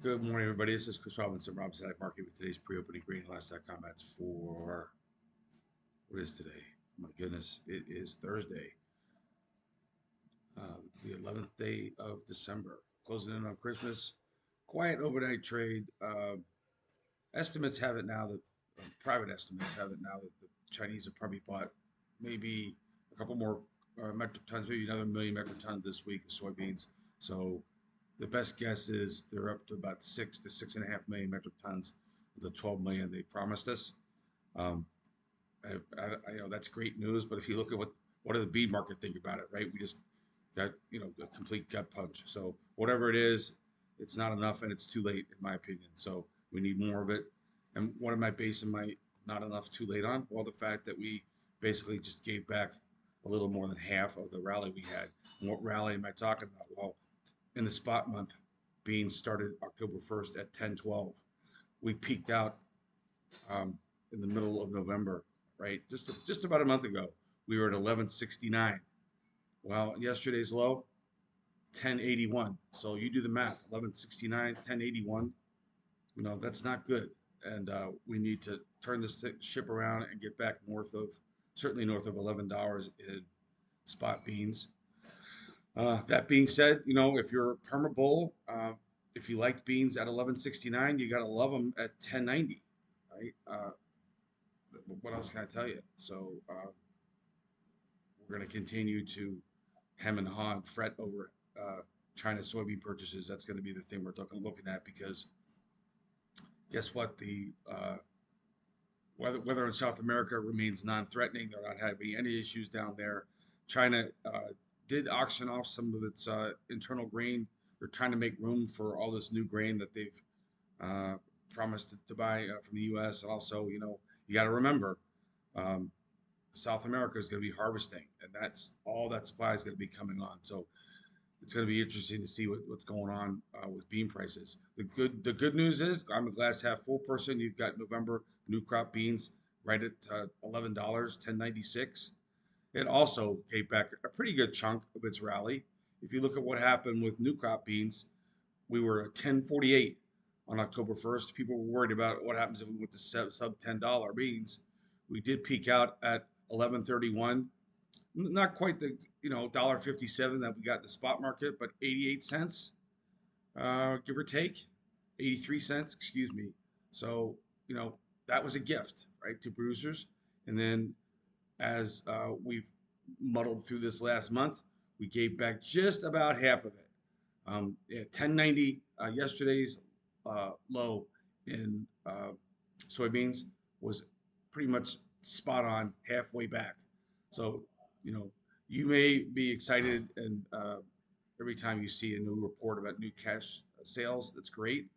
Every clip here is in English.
Good morning, everybody. This is Chris Robinson, Robinson Ag Market with today's pre-opening grain and livestock comments for what is today? My goodness, it is Thursday, the 11th day of December, closing in on Christmas. Quiet overnight trade. Estimates have it now that private estimates have it now that the Chinese have probably bought maybe a couple more metric tons, maybe another million metric tons this week of soybeans. So the best guess is they're up to about 6 to 6.5 million metric tons of the 12 million they promised us. Um, that's great news, but if you look at what did the bean market think about it, right? We just got a complete gut punch. So whatever it is, it's not enough, and it's too late in my opinion. So we need more of it. And what am I basing my not enough too late on? Well, the fact that we basically just gave back a little more than half of the rally we had. And what rally am I talking about? Well, in the spot month, beans started October 1st at 10.12. We peaked out in the middle of November, right? Just about a month ago, we were at 11.69. Well, yesterday's low, 10.81. So you do the math, 11.69, 10.81. That's not good. And we need to turn this ship around and get back certainly north of $11 in spot beans. That being said, if you're a perma bull, if you like beans at 11.69, you got to love them at 10.90, right? What else can I tell you? So we're going to continue to hem and haw and fret over China soybean purchases. That's going to be the thing we're looking at because guess what? The weather in South America remains non-threatening. They're not having any issues down there. China did auction off some of its internal grain. They're trying to make room for all this new grain that they've promised to buy from the U.S. Also, you got to remember, South America is going to be harvesting, and that's all that supply is going to be coming on. So it's going to be interesting to see what's going on with bean prices. The good news is I'm a glass half full person. You've got November new crop beans right at $11, 10.96. It also gave back a pretty good chunk of its rally. If you look at what happened with new crop beans, we were at 10.48 on October 1st. People were worried about what happens if we went to sub $10 beans. We did peak out at 11.31. Not quite the $1.57 that we got in the spot market, but 88 cents, give or take, 83 cents, excuse me. So that was a gift, right, to producers. And then as we've muddled through this last month, we gave back just about half of it. 10.90 yesterday's low in soybeans was pretty much spot on halfway back. So you may be excited, and every time you see a new report about new cash sales, that's great.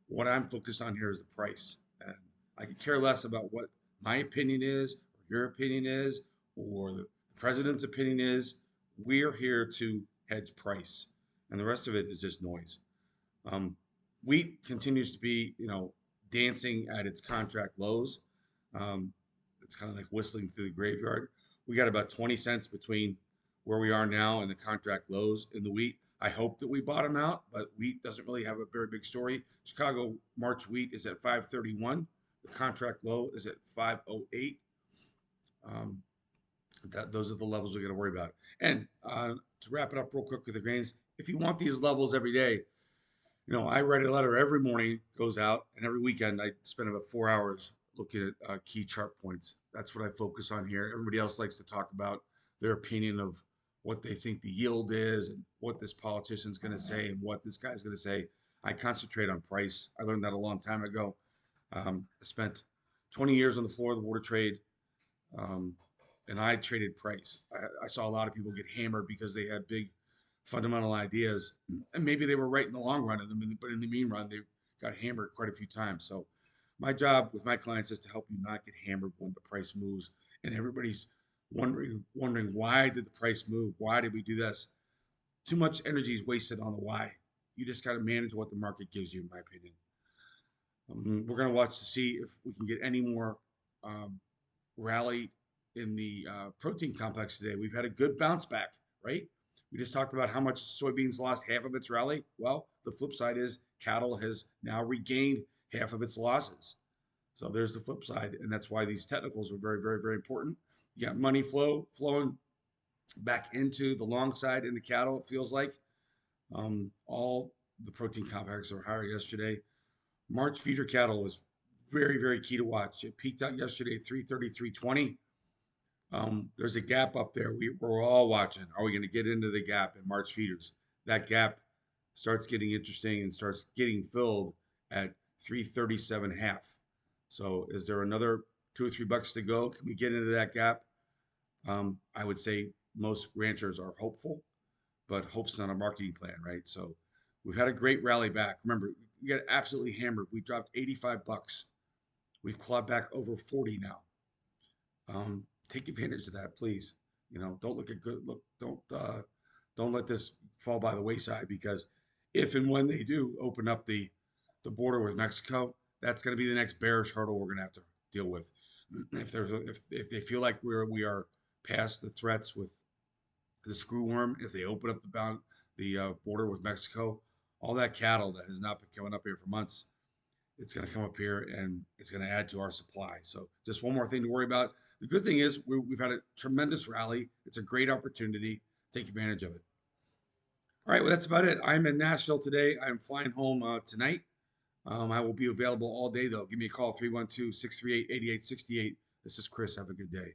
What I'm focused on here is the price, and I could care less about what my opinion is, or your opinion is, or the president's opinion is. We're here to hedge price, and the rest of it is just noise. Um, Wheat continues to be, dancing at its contract lows. Um, it's kind of like whistling through the graveyard. We got about 20 cents between where we are now and the contract lows in the wheat. I hope that we bottom out, but wheat doesn't really have a very big story. Chicago March wheat is at 531. The contract low is at 508. Um, those are the levels we got to worry about. And to wrap it up real quick with the grains, if you want these levels every day, I write a letter every morning, goes out, and every weekend I spend about 4 hours looking at key chart points. That's what I focus on here. Everybody else likes to talk about their opinion of what they think the yield is and what this politician's going to say and what this guy's going to say. I concentrate on price. I learned that a long time ago. I spent 20 years on the floor of the water trade, um, and I traded price. I saw a lot of people get hammered because they had big fundamental ideas, and maybe they were right in the long run of them, but in the mean run, they got hammered quite a few times. So my job with my clients is to help you not get hammered when the price moves. And everybody's wondering why did the price move? Why did we do this? Too much energy is wasted on the why. You just got to manage what the market gives you, in my opinion. We're going to watch to see if we can get any more um, rally in the protein complex today. We've had a good bounce back, right? We just talked about how much soybeans lost half of its rally. Well, the flip side is cattle has now regained half of its losses. So there's the flip side, and that's why these technicals are very, very, very important. You got money flowing back into the long side in the cattle. It feels like all the protein complexes are higher yesterday. March feeder cattle was very, very key to watch. It peaked out yesterday at 333.20. There's a gap up there. We're all watching. Are we going to get into the gap in March feeders? That gap starts getting interesting and starts getting filled at 337 half. So is there another $2 or $3 to go? Can we get into that gap? I would say most ranchers are hopeful, but hope's not a marketing plan, right? So we've had a great rally back. Remember, we got absolutely hammered. We dropped 85 bucks. We've clawed back over 40 now. Take advantage of that, please. Don't look at good look. Don't let this fall by the wayside, because if and when they do open up the border with Mexico, that's going to be the next bearish hurdle we're going to have to deal with. If they feel like we are past the threats with the screw worm, if they open up the border with Mexico, all that cattle that has not been coming up here for months, it's going to come up here and it's going to add to our supply. So just one more thing to worry about. The good thing is we've had a tremendous rally. It's a great opportunity. Take advantage of it. All right, well, that's about it. I'm in Nashville today. I'm flying home tonight. I will be available all day, though. Give me a call, 312 638 8868. This is Chris. Have a good day.